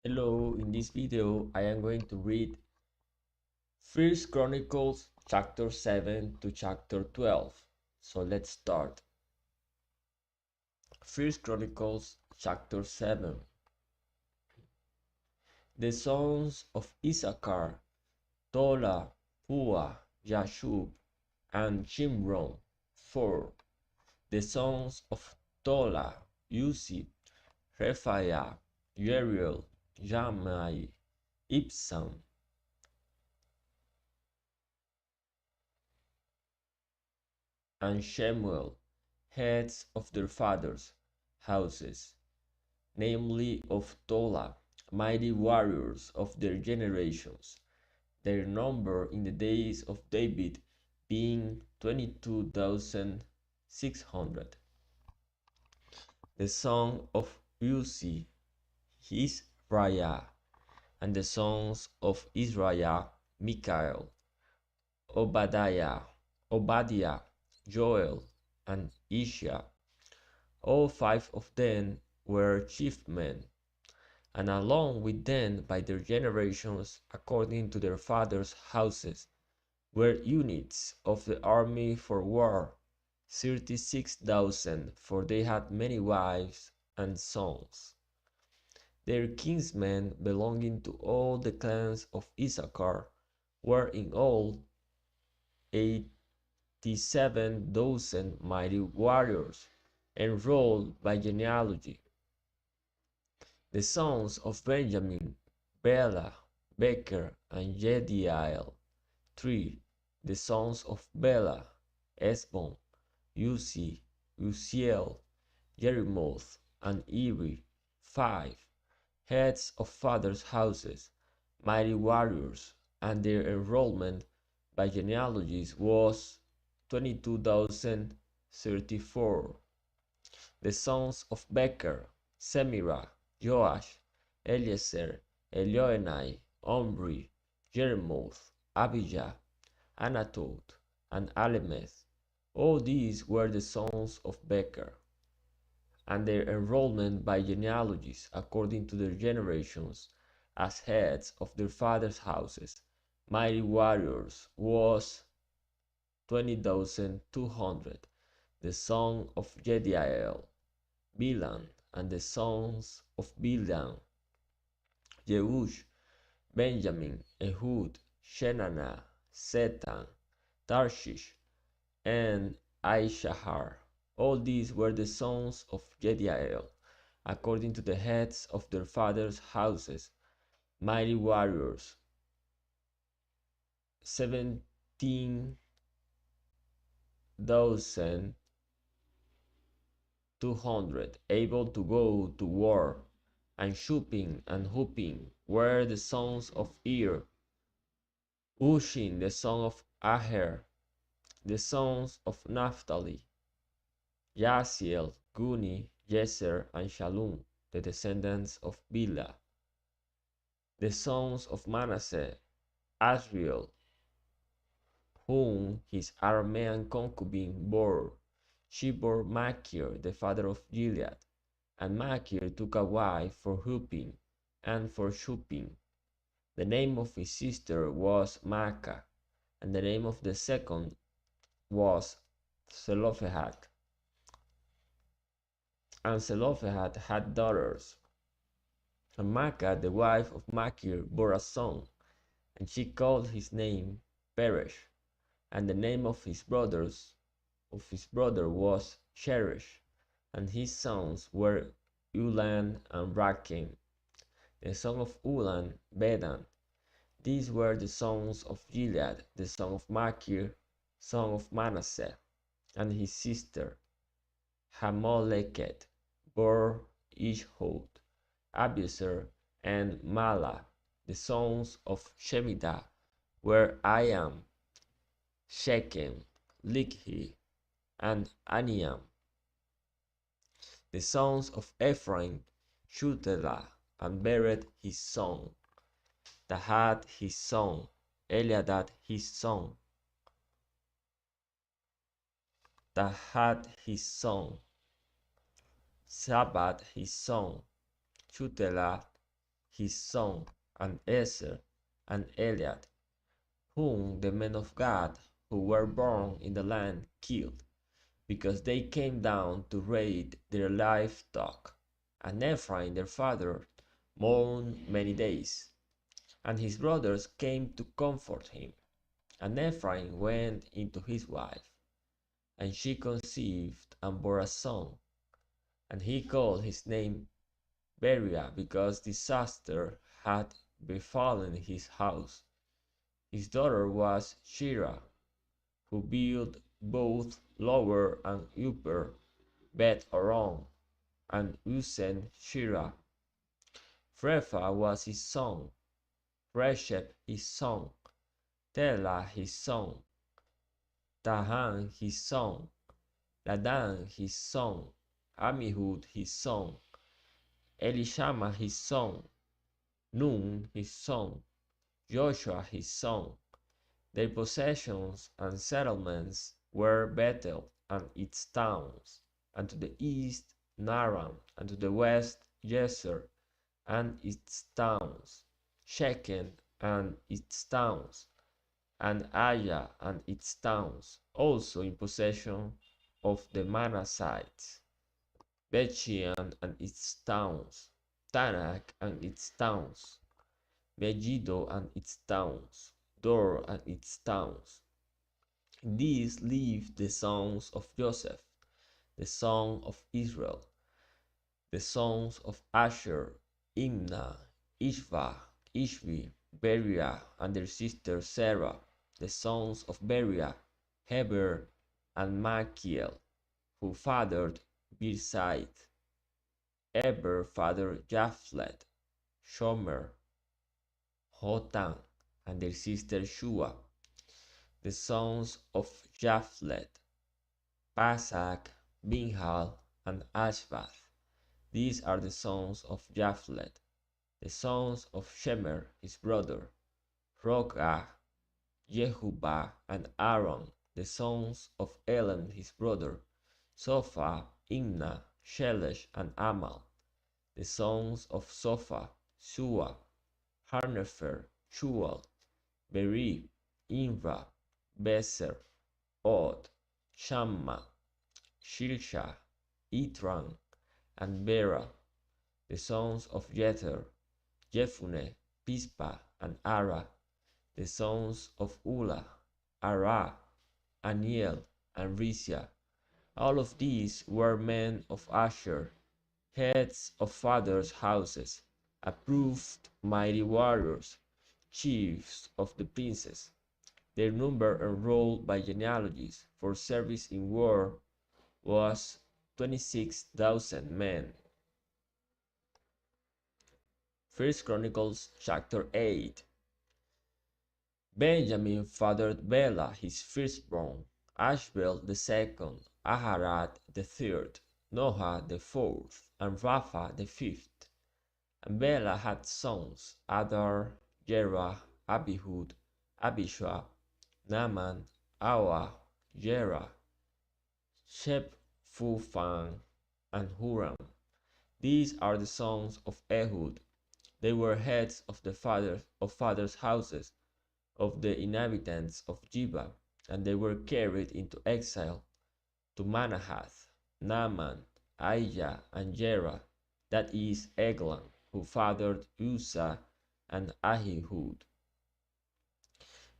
Hello, in this video I am going to read First Chronicles chapter 7 to chapter 12. So let's start. First Chronicles chapter 7. The sons of Issachar, Tola, Pua, Jashub, and Shimron, 4. The sons of Tola, Uzi, Rephaiah, Jeriel, Jamai, Ibsam, and Shemuel, heads of their fathers' houses, namely of Tola, mighty warriors of their generations, their number in the days of David being 22,600. The son of Uzi, Israel, and the sons of Israel, Michael, Obadiah, Joel, and Isha. All 5 of them were chief men, and along with them by their generations, according to their fathers' houses, were units of the army for war, 36,000, for they had many wives and sons. Their kinsmen belonging to all the clans of Issachar were in all 87,000 mighty warriors, enrolled by genealogy. The sons of Benjamin, Bela, Becher, and Jediael. 3. The sons of Bela, Esbon, Uzi, Uziel, Jerimoth, and Eri. 5. Heads of fathers' houses, mighty warriors, and their enrollment by genealogies was 22,034. The sons of Becher, Semira, Joash, Eliezer, Elioenai, Omri, Jeremoth, Abijah, Anatot, and Alemeth. All these were the sons of Becher, and their enrollment by genealogies according to their generations as heads of their fathers' houses, mighty warriors, was 20,200. The son of Jediael, Bilan, and the sons of Bilan, Jeush, Benjamin, Ehud, Shenanah, Setan, Tarshish, and Aishahar. All these were the sons of Jediael, according to the heads of their fathers' houses, mighty warriors, 17,200, able to go to war, and Shupim and Hupim were the sons of Ir, Ushin the son of Aher, the sons of Naphtali, Yasiel, Guni, Jezer, and Shalom, the descendants of Bila, the sons of Manasseh, Asriel, whom his Aramean concubine bore. She bore Machir, the father of Gilead, and Machir took a wife for Hupim and for Shupim. The name of his sister was Maacah, and the name of the second was Zelophehad. And Zelophehad had daughters. And Maacah, the wife of Machir, bore a son, and she called his name Peresh, and the name of his brother was Cheresh, and his sons were Ulan and Rakem. The son of Ulan, Bedan. These were the sons of Gilead, the son of Machir, son of Manasseh, and his sister Hamoleket bore Ishhod, Abiezer, and Mala. The sons of Shemidah were Ayam, Shechem, Likhi, and Aniam. The sons of Ephraim, Shutelah, and Bered his son, Tahat his son, Eliadad his son, Tahat his son, Sabbath his son, Shutelah his son, and Ezer, and Eliad, whom the men of God who were born in the land killed, because they came down to raid their livestock. And Ephraim their father mourned many days, and his brothers came to comfort him. And Ephraim went into his wife, and she conceived and bore a son, and he called his name Beriah, because disaster had befallen his house. His daughter was Shirah, who built both lower and upper Beth Horon, and Uzen Shirah. Repha was his son, Reshep his son, Telah his son, Tahan his son, Ladan his son, Amihud his son, Elishama his son, Nun his son, Joshua his son. Their possessions and settlements were Bethel and its towns, and to the east Naram, and to the west Jezer and its towns, Shechem and its towns, and Aya and its towns, also in possession of the Manassites, Bethshean and its towns, Tanak and its towns, Megiddo and its towns, Dor and its towns. In these live the sons of Joseph, the son of Israel, the sons of Asher, Imnah, Ishva, Ishvi, Beriah, and their sister Sarah, the sons of Beriah, Heber, and Malchiel, who fathered Birsait. Eber fathered Japhlet, Shomer, Hotam, and their sister Shua, the sons of Japhlet, Pasak, Binhal, and Ashvath. These are the sons of Japhlet, the sons of Shemer his brother, Rogah, Jehubah, and Aaron, the sons of Elam his brother, Sophah, Imnah, Shelesh, and Amal, the sons of Sophah, Shua, Harnefer, Shual, Beri, Imra, Beser, Od, Shamma, Shilsha, Itran, and Bera, the sons of Jether, Jephunneh, Pispa, and Ara, the sons of Ulah, Ara, Aniel, and Risia. All of these were men of Asher, heads of fathers' houses, approved mighty warriors, chiefs of the princes. Their number enrolled by genealogies for service in war was 26,000 men. 1 Chronicles chapter 8. Benjamin fathered Bela his firstborn, Ashbel the second, Aharad the third, Noah the fourth, and Rapha the fifth. And Bela had sons, Adar, Jerah, Abihud, Abishua, Naaman, Awa, Jerah, Shephufan, and Huram. These are the sons of Ehud. They were heads of the fathers' houses of the inhabitants of Jiba, and they were carried into exile to Manahath, Naaman, Ahijah, and Jerah, that is Eglon, who fathered Uzzah and Ahihud.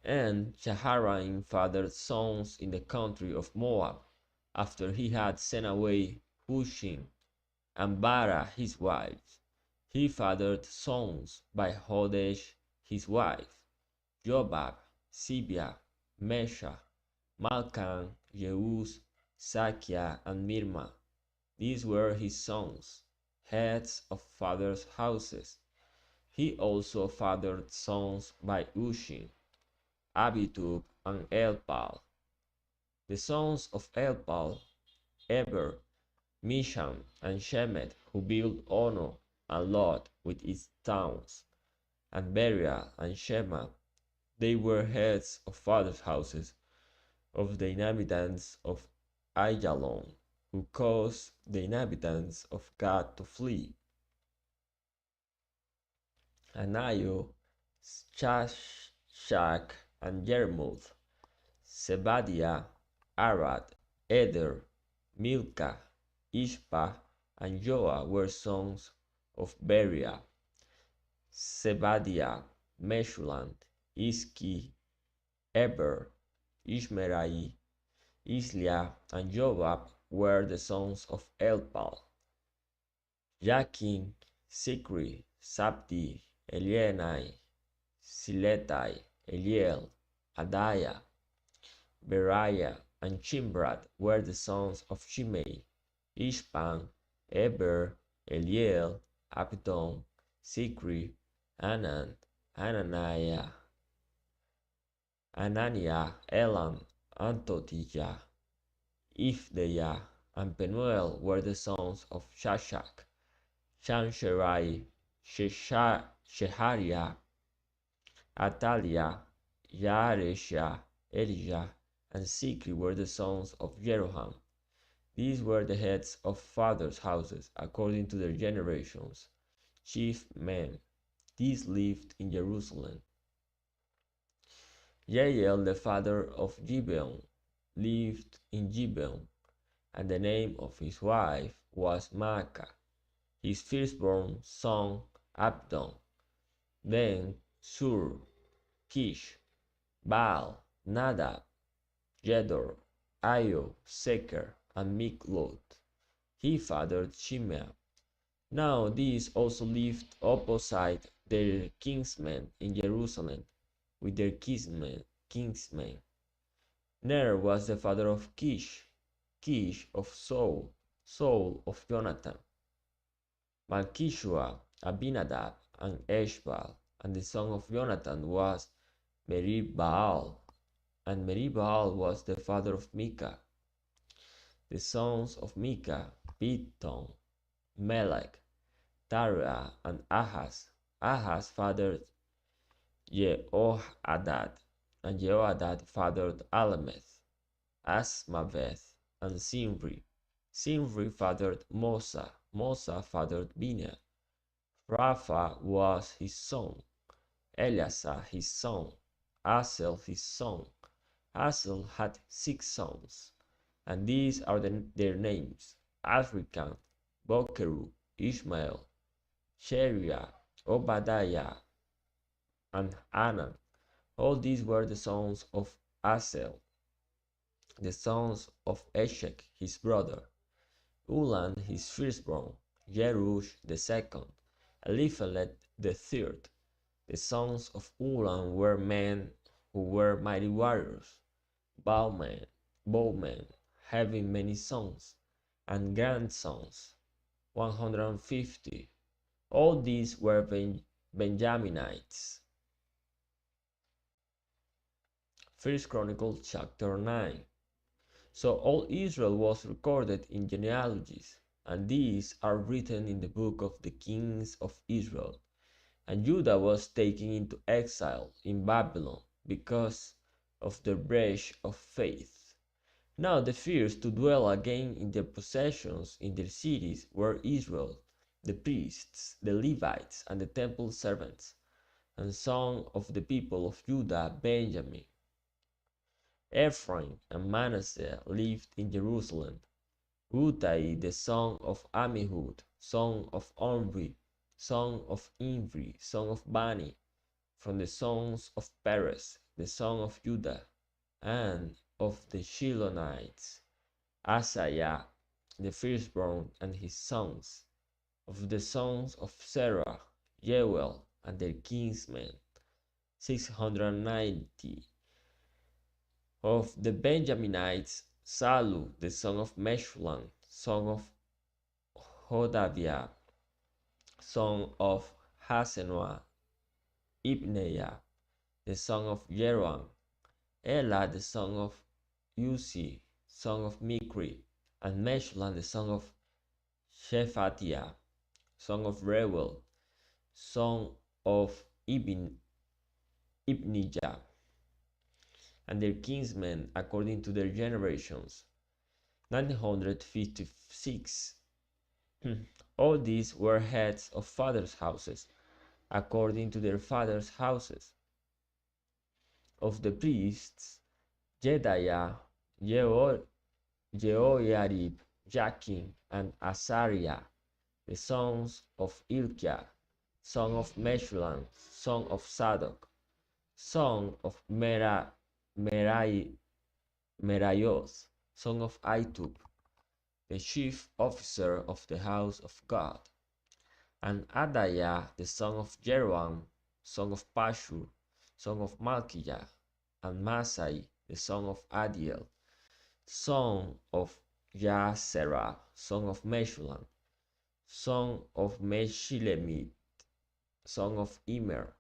And Shaharaim fathered sons in the country of Moab, after he had sent away Hushim and Bara his wives. He fathered sons by Hodesh his wife, Jobab, Sibia, Mesha, Malkan, Jeuz, Sakia, and Mirma. These were his sons, heads of fathers' houses. He also fathered sons by Ushim, Abitub, and Elpal. The sons of Elpal, Eber, Misham, and Shemet, who built Ono and Lot with its towns, and Beriah and Shema. They were heads of fathers' houses of the inhabitants of Ajalon, who caused the inhabitants of Gad to flee. Anayo, Shashak, and Jermuth, Zebadiah, Arad, Eder, Milcah, Ishpa, and Joah were sons of Beriah. Zebadiah, Meshullam, Iski, Eber, Ishmerai, Islia, and Jobab were the sons of Elpal. Jakin, Sikri, Sabdi, Elienai, Siletai, Eliel, Adaiah, Beriah, and Chimbrad were the sons of Shimei. Ishpan, Eber, Eliel, Abdon, Sikri, Anan, Ananiah, Elam, Antotijah, Ifdeiah, and Penuel were the sons of Shashak. Shansherai, Shehariah, Atalia, Yaresha, Elijah, and Sikri were the sons of Jeroham. These were the heads of fathers' houses, according to their generations, chief men. These lived in Jerusalem. Jael, the father of Gibeon, lived in Gibeon, and the name of his wife was Maacah. His firstborn son Abdon, then Sur, Kish, Baal, Nadab, Jedor, Io, Seker, and Miklot. He fathered Shimeah. Now these also lived opposite their kinsmen in Jerusalem with their kinsmen. Ner was the father of Kish, Kish of Saul, Saul of Jonathan, Malchishua, Abinadab, and Eshbaal, and the son of Jonathan was Merib-Baal, and Merib-Baal was the father of Micah. The sons of Micah, Piton, Melech, Tarea, and Ahaz. Ahaz fathered Jehoadad, and Jehoadad fathered Alameth, Asmaveth, and Simri. Simri fathered Mosa. Mosa fathered Binah. Rapha was his son. Eleazar his son. Asel his son. Asel had 6 sons, and these are their names: Azrikam, Bokeru, Ishmael, Sheriah, Obadiah, and Anan. All these were the sons of Asel. The sons of Eshek his brother, Ulan his firstborn, Jerush the second, Eliphalet the third. The sons of Ulan were men who were mighty warriors, bowmen, having many sons, and grandsons, 150. All these were Benjaminites. 1 Chronicles chapter 9. So all Israel was recorded in genealogies, and these are written in the book of the kings of Israel. And Judah was taken into exile in Babylon because of the breach of faith. Now the first to dwell again in their possessions in their cities were Israel, the priests, the Levites, and the temple servants, and some of the people of Judah, Benjamin. Ephraim and Manasseh lived in Jerusalem. Uttai, the son of Ammihud, son of Omri, son of Imri, son of Bani, from the sons of Perez, the son of Judah, and of the Shilonites, Asaiah, the firstborn, and his sons, of the sons of Serah, Jewel, and their kinsmen, 690. Of the Benjaminites, Salu, the son of Meshullam, son of Hodaviah, son of Hasenoah, Ibneiah, the son of Jeroam, Ela, the son of Uzi, son of Mikri, and Meshullam, the son of Shephatiah, son of Reuel, son of Ibnijah, and their kinsmen according to their generations, 956. All these were heads of fathers' houses, according to their fathers' houses. Of the priests, Jedaiah, Jehoiarib, Jachim, and Azariah, the sons of Ilkiah, son of Meshullam, son of Zadok, son of Meraioth, son of Ahitub, the chief officer of the house of God, and Adaiah, the son of Jeroham, son of Pashur, son of Malchiah, and Masai, the son of Adiel, son of Jaserah, son of Meshullam, son of Meshilemith, son of Immer,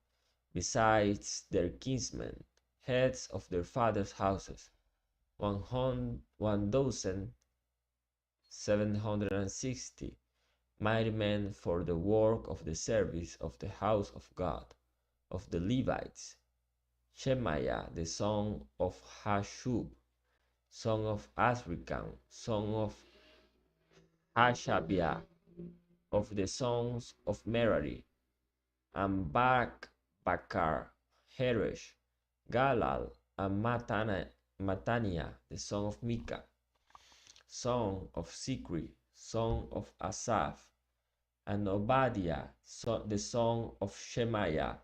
besides their kinsmen, heads of their fathers' houses, 1,760 mighty men for the work of the service of the house of God. Of the Levites, Shemaiah the son of Hashub, son of Azrikam, son of Hashabiah, of the sons of Merari, and Bakar, Heresh, Galal, and Mataniah, the son of Micah, son of Sikri, son of Asaph, and Obadiah, the son of Shemaiah,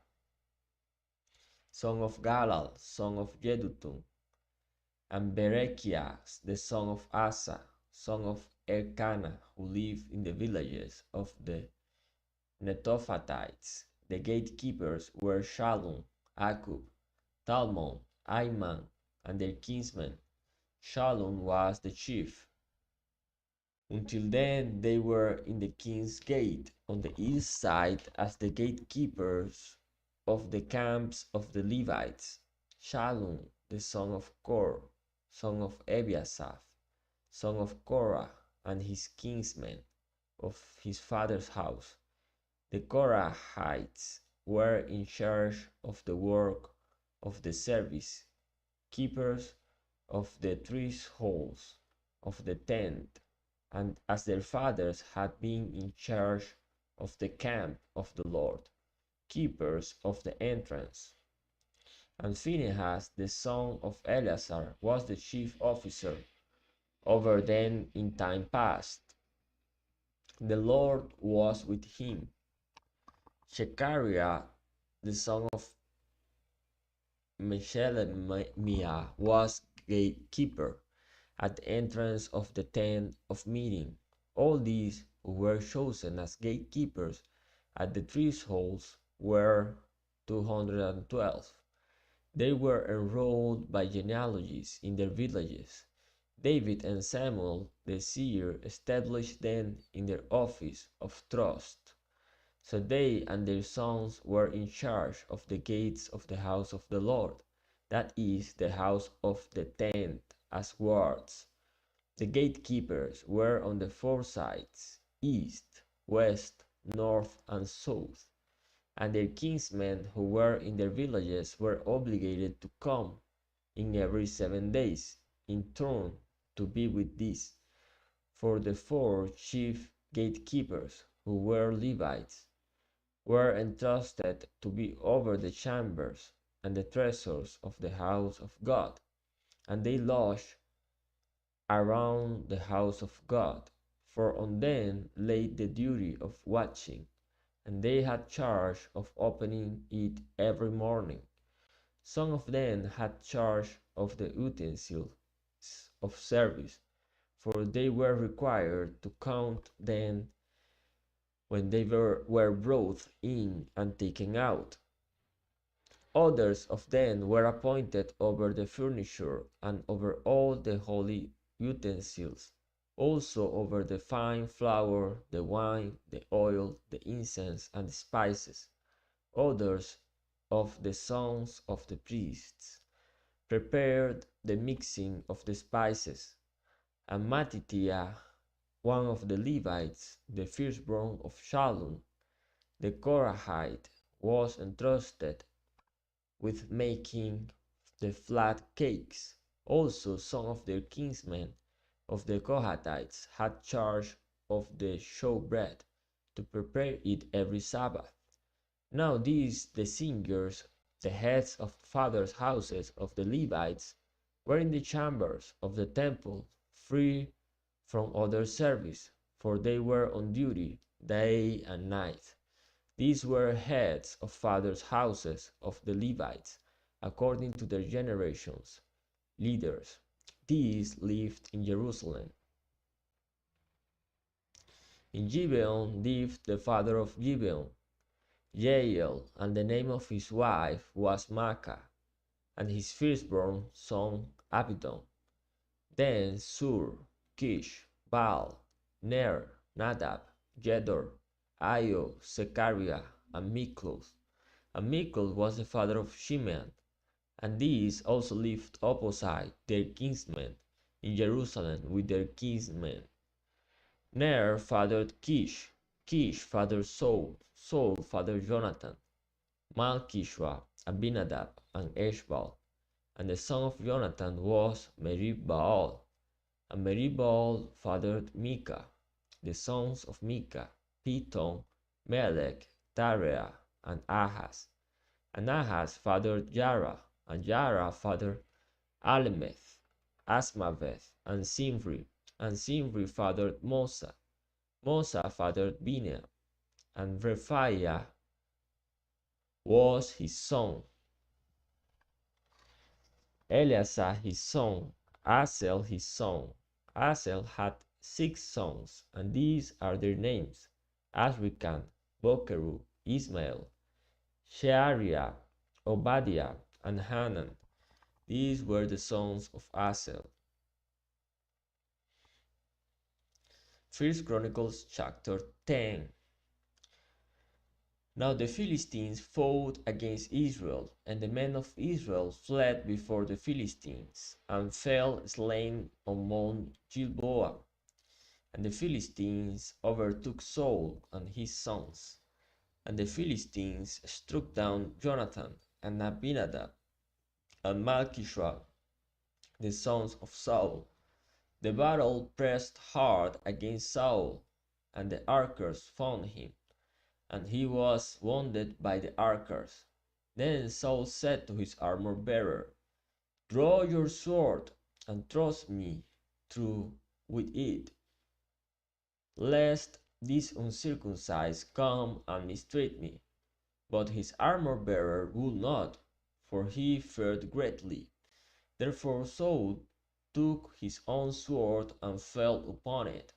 son of Galal, son of Jeduthun, and Berechiah, the son of Asa, son of Elkanah, who lived in the villages of the Netophatites. The gatekeepers were Shallum, Akub, Talmon, Aiman, and their kinsmen. Shallum was the chief. Until then, they were in the king's gate on the east side as the gatekeepers of the camps of the Levites. Shallum, the son of Kor, son of Ebiasaph, son of Korah, and his kinsmen of his father's house. The Korahites were in charge of the work of the service, keepers of the thresholds of the tent, and as their fathers had been in charge of the camp of the Lord, keepers of the entrance. And Phinehas, the son of Eleazar, was the chief officer over them in time past. The Lord was with him. Shechariah, the son of Meshelemiah, was gatekeeper at the entrance of the tent of meeting. All these who were chosen as gatekeepers at the thresholds were 212. They were enrolled by genealogies in their villages. David and Samuel the seer established them in their office of trust. So they and their sons were in charge of the gates of the house of the Lord, that is, the house of the tent, as wards. The gatekeepers were on the four sides, east, west, north, and south, and their kinsmen who were in their villages were obligated to come in every 7 days, in turn, to be with these. For the four chief gatekeepers, who were Levites, were entrusted to be over the chambers and the treasures of the house of God, and they lodged around the house of God, for on them lay the duty of watching, and they had charge of opening it every morning. Some of them had charge of the utensils of service, for they were required to count them when they were brought in and taken out. Others of them were appointed over the furniture and over all the holy utensils, also over the fine flour, the wine, the oil, the incense, and the spices. Others of the sons of the priests prepared the mixing of the spices, and Mattithiah, one of the Levites, the firstborn of Shallum, the Korahite, was entrusted with making the flat cakes. Also some of their kinsmen of the Kohathites had charge of the showbread, to prepare it every Sabbath. Now these, the singers, the heads of fathers' houses of the Levites, were in the chambers of the temple, free from other service, for they were on duty day and night. These were heads of fathers' houses of the Levites, according to their generations, leaders. These lived in Jerusalem. In Gibeon lived the father of Gibeon, Jael, and the name of his wife was Maacah, and his firstborn son Abidon. Then Sur, Kish, Baal, Ner, Nadab, Jedor, Io, Zechariah, and Michloth. And Michloth was the father of Shimeon, and these also lived opposite their kinsmen in Jerusalem with their kinsmen. Ner fathered Kish, Kish fathered Saul, Saul fathered Jonathan, Malchishua, Abinadab, and Eshbal. And the son of Jonathan was Merib-Baal, and Merib-Baal fathered Micah. The sons of Micah, Piton, Melech, Tarea, and Ahaz. And Ahaz fathered Jara, and Jara fathered Alemeth, Asmaveth, and Simri. And Simri fathered Mosa. Mosa fathered Binea, and Rephaiah was his son. Eleazar his son, Asel his son. Asel had 6 sons, and these are their names: Azrikam, Bokeru, Ismael, Sheariah, Obadiah, and Hanan. These were the sons of Asel. 1 Chronicles chapter 10. Now the Philistines fought against Israel, and the men of Israel fled before the Philistines, and fell slain on Mount Gilboa. And the Philistines overtook Saul and his sons. And the Philistines struck down Jonathan and Abinadab and Malchishua, the sons of Saul. The battle pressed hard against Saul, and the archers found him, and he was wounded by the archers. Then Saul said to his armor-bearer, "Draw your sword, and thrust me through with it, lest this uncircumcised come and mistreat me." But his armor-bearer would not, for he feared greatly. Therefore Saul took his own sword and fell upon it.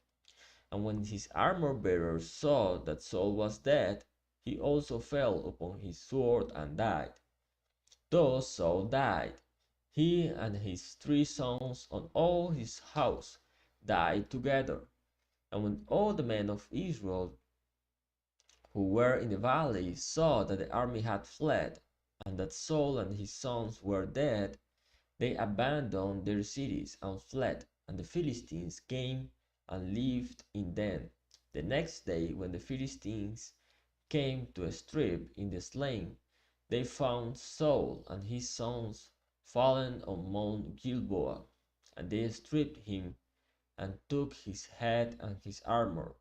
And when his armor-bearer saw that Saul was dead, he also fell upon his sword and died. Thus Saul died, he and his 3 sons, and all his house died together. And when all the men of Israel who were in the valley saw that the army had fled, and that Saul and his sons were dead, they abandoned their cities and fled, and the Philistines came and lived in them. The next day, when the Philistines came to strip in the slain, they found Saul and his sons fallen on Mount Gilboa, and they stripped him and took his head and his armor,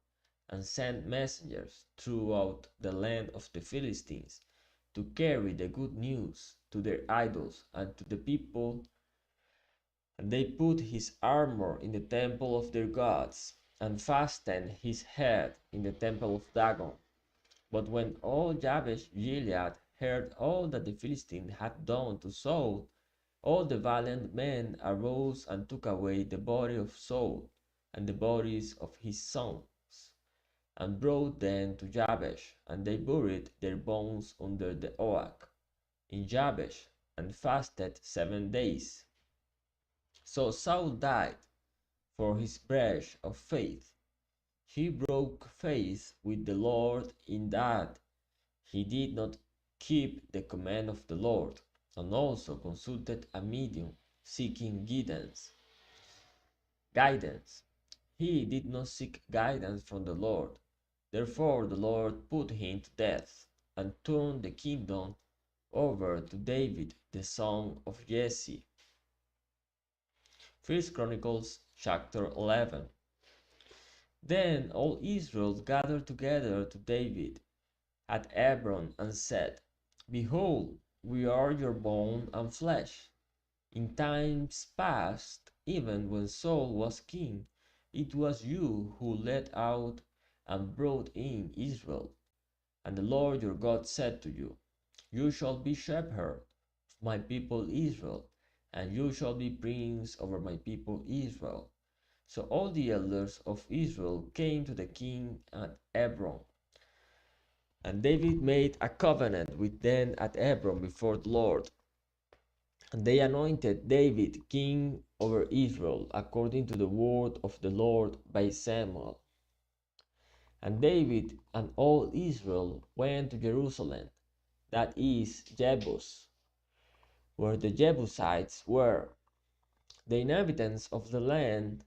and sent messengers throughout the land of the Philistines to carry the good news to their idols and to the people. And they put his armor in the temple of their gods, and fastened his head in the temple of Dagon. But when all Jabesh Gilead heard all that the Philistines had done to Saul, all the valiant men arose and took away the body of Saul and the bodies of his sons, and brought them to Jabesh, and they buried their bones under the oak in Jabesh, and fasted 7 days. So Saul died for his breach of faith. He broke faith with the Lord in that he did not keep the command of the Lord, and also consulted a medium, seeking guidance. He did not seek guidance from the Lord. Therefore the Lord put him to death, and turned the kingdom over to David, the son of Jesse. 1 Chronicles chapter 11. Then all Israel gathered together to David at Hebron and said, Behold, we are your bone and flesh. In times past, even when Saul was king, it was you who led out and brought in Israel. And the Lord your God said to you, You shall be shepherd of my people Israel, and you shall be prince over my people Israel. So all the elders of Israel came to the king at Hebron. And David made a covenant with them at Hebron before the Lord. And they anointed David king over Israel, according to the word of the Lord by Samuel. And David and all Israel went to Jerusalem, that is, Jebus, where the Jebusites were. The inhabitants of the land,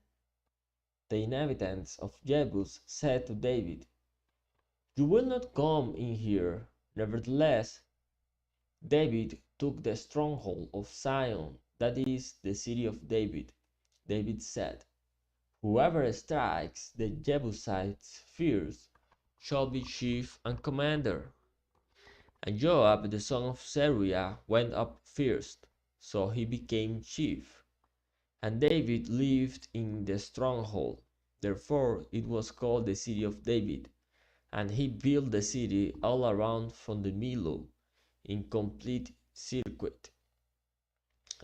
the inhabitants of Jebus, said to David, You will not come in here. Nevertheless, David took the stronghold of Zion, that is, the city of David. David said, Whoever strikes the Jebusites first shall be chief and commander. And Joab the son of Zeruiah went up first, so he became chief. And David lived in the stronghold. Therefore it was called the city of David. And he built the city all around from the Millo in complete circuit.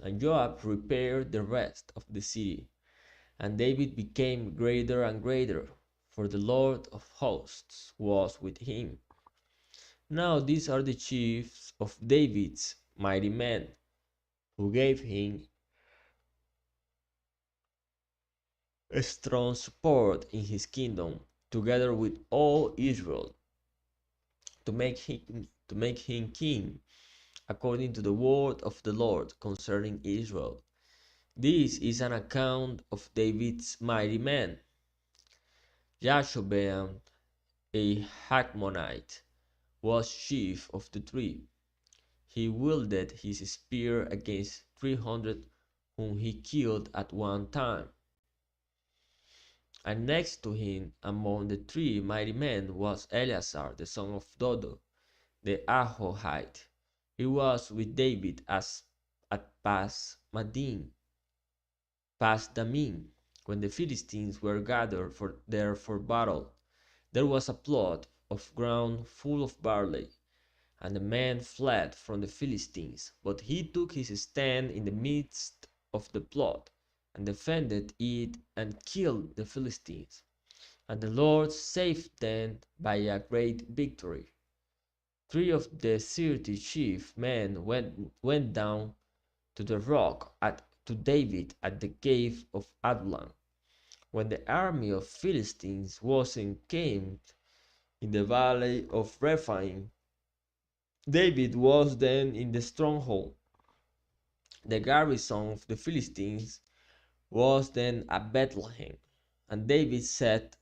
And Joab repaired the rest of the city. And David became greater and greater, for the Lord of hosts was with him. Now these are the chiefs of David's mighty men, who gave him a strong support in his kingdom, together with all Israel, to make him king, according to the word of the Lord concerning Israel. This is an account of David's mighty men. Jashobeam, a Hachmonite, was chief of the three. He wielded his spear against 300 whom he killed at one time. And next to him among the three mighty men was Eleazar the son of Dodo, the Ahohite. He was with David as at Pas-Damim, when the Philistines were gathered there for battle. There was a plot of ground full of barley, and the men fled from the Philistines. But he took his stand in the midst of the plot, and defended it, and killed the Philistines. And the Lord saved them by a great victory. 3 of the 30 chief men went down to the rock to David at the cave of Adullam. When the army of Philistines was encamped in the valley of Rephaim, David was then in the stronghold. The garrison of the Philistines was then at Bethlehem, and David said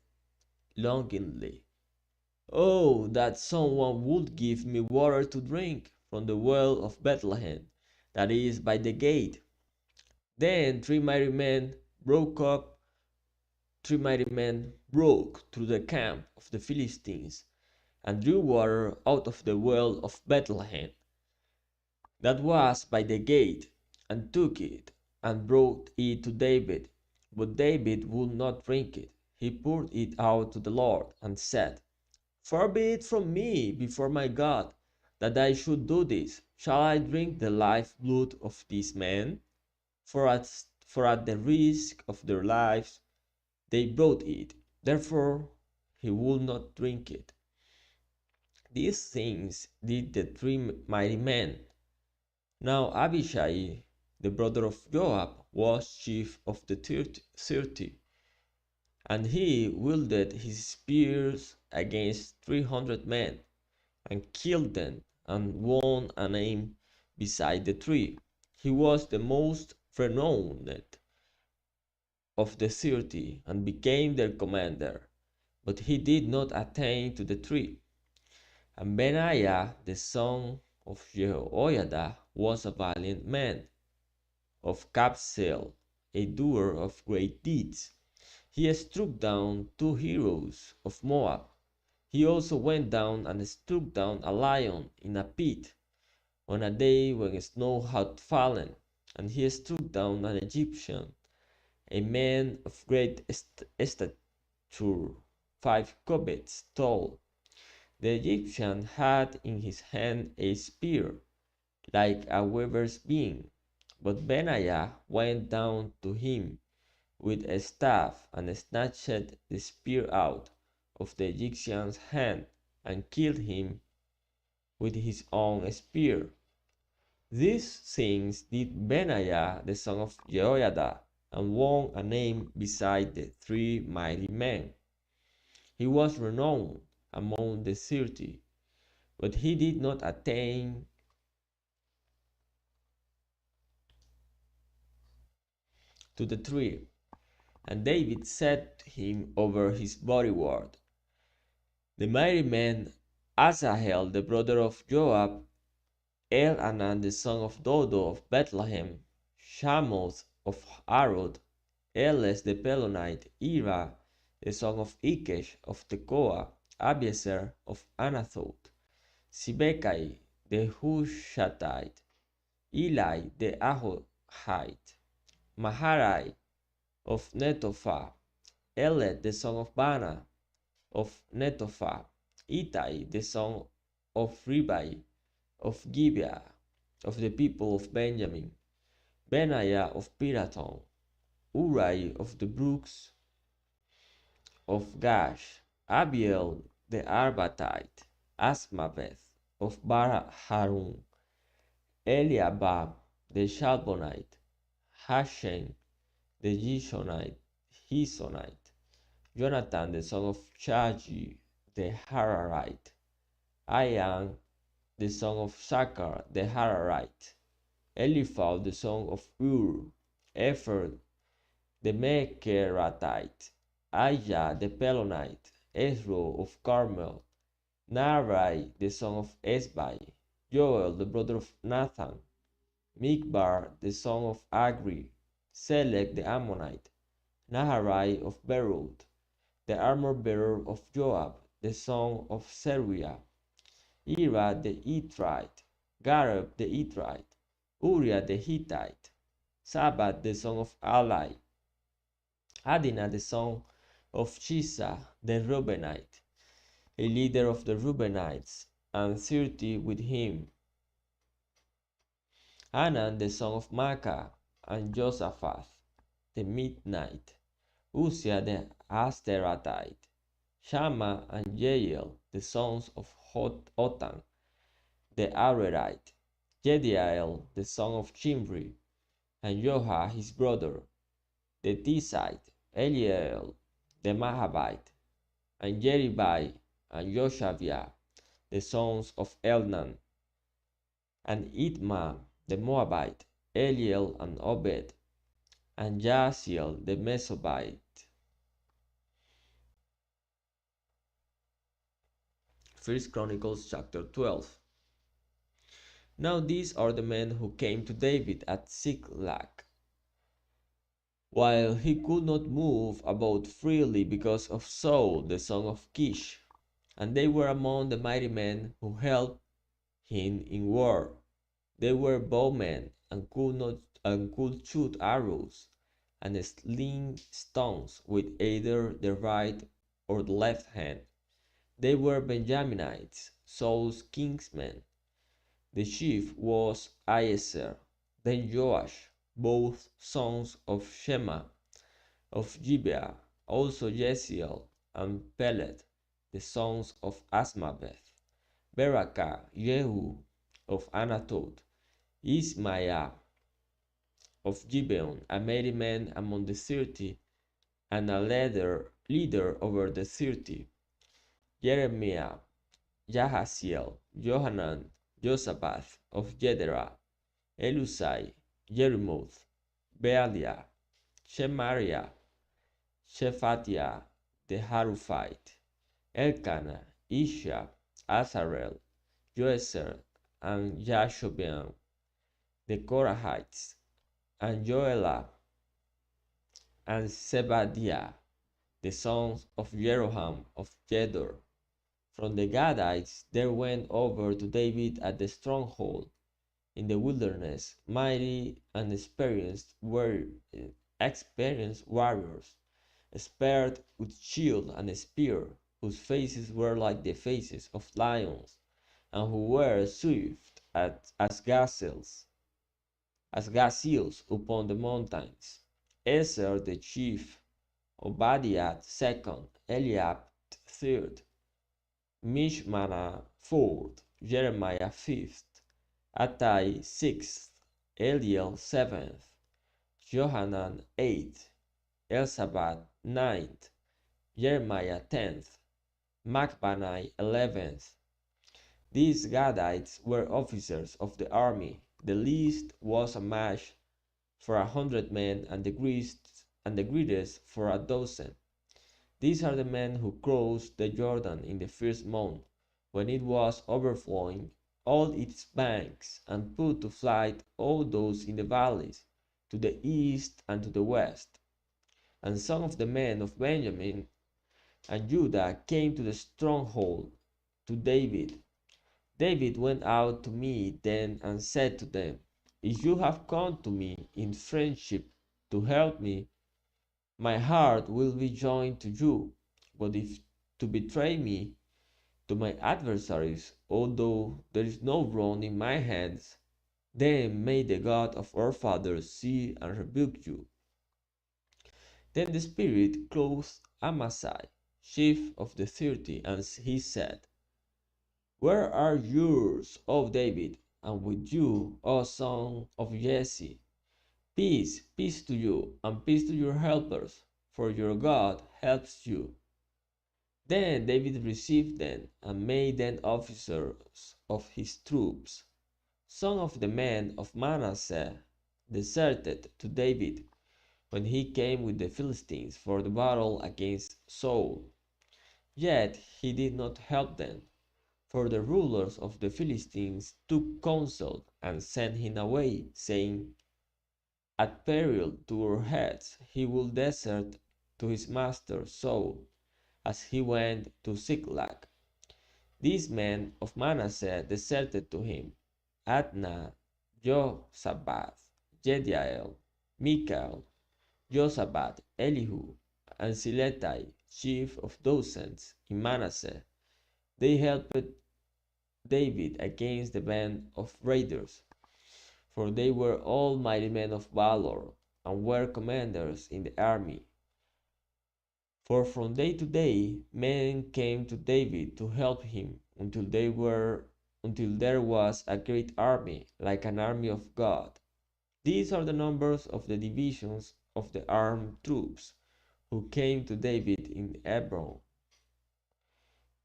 longingly, Oh, that someone would give me water to drink from the well of Bethlehem, that is by the gate. Then three mighty men broke through the camp of the Philistines, and drew water out of the well of Bethlehem, that was by the gate, and took it, and brought it to David. But David would not drink it. He poured it out to the Lord, and said, Far be it from me before my God, that I should do this. Shall I drink the life blood of these men? For at the risk of their lives they brought it. Therefore he would not drink it. These things did the three mighty men. Now Abishai, the brother of Joab, was chief of the 30, and he wielded his spears against 300 men, and killed them, and won a name beside the three. He was the most renowned of the 30, and became their commander, but he did not attain to the three. And Benaiah, the son of Jehoiada, was a valiant man, of Kabzeel, a doer of great deeds. He struck down 2 heroes of Moab, He also went down and struck down a lion in a pit on a day when snow had fallen, and he struck down an Egyptian, a man of great stature, 5 cubits tall. The Egyptian had in his hand a spear, like a weaver's beam, but Benaiah went down to him with a staff and snatched the spear out of the Egyptian's hand and killed him with his own spear. These things did Benaiah the son of Jehoiada, and won a name beside the 3 mighty men. He was renowned among the 30, but he did not attain to the 3. And David set him over his bodyguard. The mighty men Asahel the brother of Joab, Elhanan the son of Dodo of Bethlehem, Shamoth of Arod, Eles the Pelonite, Ira the son of Ikesh of Tekoa, Abiezer of Anathoth, Sibekai the Hushatite, Eli the Ahohite, Maharai of Netophah, Eled the son of Bana of Netophah, Ittai the son of Ribai of Gibeah of the people of Benjamin, Benaiah of Pirathon, Uri of the brooks of Gash, Abiel the Arbatite, Asmaveth of Bar-Harun, Eliabab the Shalbonite, Hashem the Gishonite, Jonathan the son of Chaji the Hararite, Ayan the son of Shachar the Hararite, Eliphaz the son of Ur, Epher the Mecheratite, Aya the Pelonite, Ezro of Carmel, Narai the son of Esbai, Joel the brother of Nathan, Mikbar the son of Agri, Selek the Ammonite, Naharai of Beroth, the armor-bearer of Joab, the son of Seruiah, Ira the Hittite, Gareb the Hittite, Uriah the Hittite, Sabbath the son of Alai, Adinah the son of Shisa the Reubenite, a leader of the Reubenites, and 30 with him, Hanan the son of Makkah, and Josaphat the Midnite, Uzziah the Asteratite, Shammah and Jael the sons of Otan the Arerite, Jediael the son of Chimri, and Joha his brother, the Tizite, Eliel the Mahabite, and Jeribai and Joshaviah the sons of Elnan, and Itma the Moabite, Eliel and Obed, and Jaasiel the Mesobite. 1 Chronicles chapter 12. Now these are the men who came to David at Ziklag, while he could not move about freely because of Saul the son of Kish, and they were among the mighty men who helped him in war. They were bowmen and could shoot arrows and sling stones with either the right or the left hand. They were Benjaminites, Saul's kinsmen. The chief was Iezer, then Joash, both sons of Shema, of Gibeah, also Jesiel and Pelet, the sons of Asmaveth, Berakah, Jehu of Anathoth, Ismaiah of Gibeon, a mighty man among the 30, and a leader over the 30, Jeremiah, Jahaziel, Johanan, Josaphat of Gederah, Elusai, Jerimoth, Bealiah, Shemariah, Shephatiah the Haruphite, Elkanah, Isha, Azarel, Joezer, and Jashobeam, the Korahites, and Joelah, and Zebadiah, the sons of Jeroham of Gedor, From the Gadites there went over to David at the stronghold in the wilderness mighty and experienced warriors, speared with shield and spear, whose faces were like the faces of lions, and who were swift as gazelles upon the mountains. Ezer the chief, Obadiah second, Eliab third, Mishmana fourth, Jeremiah fifth, Attai sixth, Eliel seventh, Johanan eighth, Elzabad ninth, Jeremiah tenth, Macbanai 11th. These Gadites were officers of the army. The least was a match for 100 men, and the greatest for 1,000. These are the men who crossed the Jordan in the first month, when it was overflowing all its banks, and put to flight all those in the valleys, to the east and to the west. And some of the men of Benjamin and Judah came to the stronghold to David. David went out to meet them and said to them, If you have come to me in friendship to help me, my heart will be joined to you. But if to betray me to my adversaries, although there is no wrong in my hands, then may the God of our fathers see and rebuke you. Then the Spirit clothed Amasai, chief of the 30, and he said, Where are yours, O David, and with you, O son of Jesse? Peace, peace to you, and peace to your helpers, for your God helps you. Then David received them, and made them officers of his troops. Some of the men of Manasseh deserted to David when he came with the Philistines for the battle against Saul. Yet he did not help them, for the rulers of the Philistines took counsel and sent him away, saying, At peril to our heads he will desert to his master Saul, as he went to Ziklag. These men of Manasseh deserted to him: Adnah, Josabad, Jediael, Michael, Josabad, Elihu, and Siletai, chief of thousands in Manasseh. They helped David against the band of raiders, for they were all mighty men of valor, and were commanders in the army. For from day to day men came to David to help him, until there was a great army, like an army of God. These are the numbers of the divisions of the armed troops who came to David in Hebron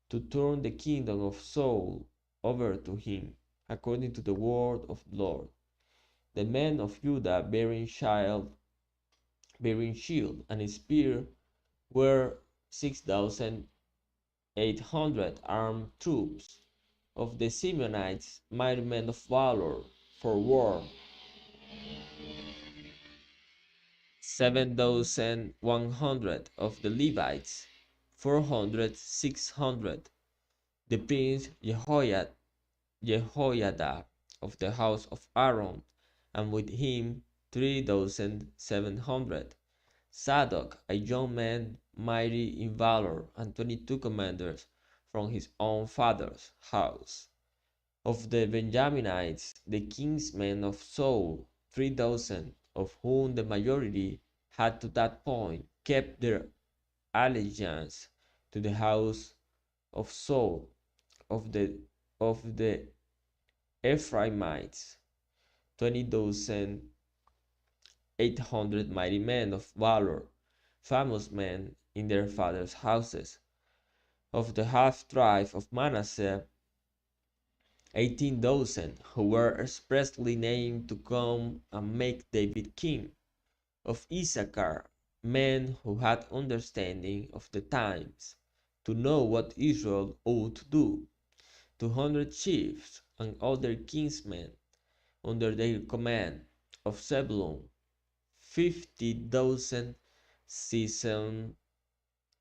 to turn the kingdom of Saul over to him, according to the word of the Lord. The men of Judah bearing shield and spear were 6,800 armed troops. Of the Simeonites, mighty men of valor for war, 7,100. Of the Levites, 400, 600. The prince Jehoiada of the house of Aaron, and with him 3,700. Zadok, a young man mighty in valor, and 22 commanders from his own father's house. Of the Benjaminites, the kinsmen of Saul, 3,000, of whom the majority had to that point kept their allegiance to the house of Saul. Of the Ephraimites, 20,800 mighty men of valor, famous men in their fathers' houses. Of the half tribe of Manasseh, 18,000, who were expressly named to come and make David king. Of Issachar, men who had understanding of the times, to know what Israel ought to do. 200 chiefs and other kinsmen under their command. Of Zebulun, 50,000 seasoned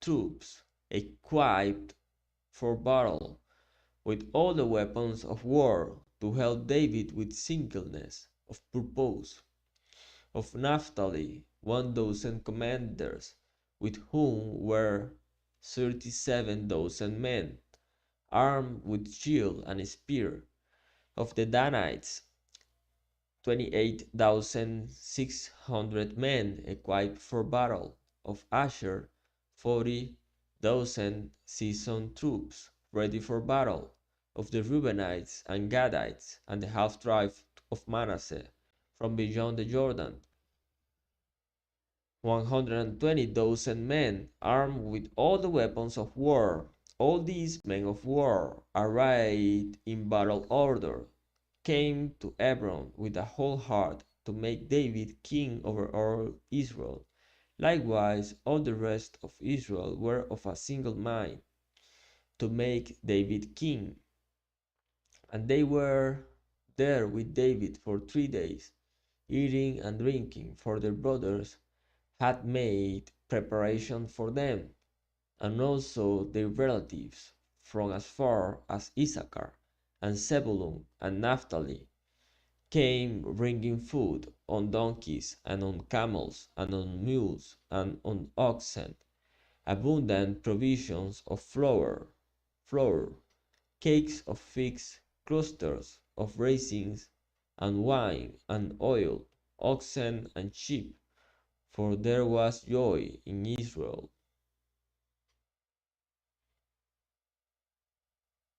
troops, equipped for battle, with all the weapons of war, to help David with singleness of purpose. Of Naphtali 1,000 commanders, with whom were 37,000 men, armed with shield and spear. Of the Danites 28,600 men equipped for battle. Of Asher 40,000 seasoned troops ready for battle. Of the Reubenites and Gadites and the half tribe of Manasseh from beyond the Jordan 120,000 men armed with all the weapons of war. All these men of war, arrayed in battle order, came to Hebron with a whole heart to make David king over all Israel. Likewise, all the rest of Israel were of a single mind to make David king. And they were there with David for 3 days, eating and drinking, for their brothers had made preparation for them, and also their relatives from as far as Issachar and Zebulun and Naphtali came bringing food on donkeys and on camels and on mules and on oxen, abundant provisions of flour, cakes of figs, clusters of raisins, and wine and oil, oxen and sheep, for there was joy in Israel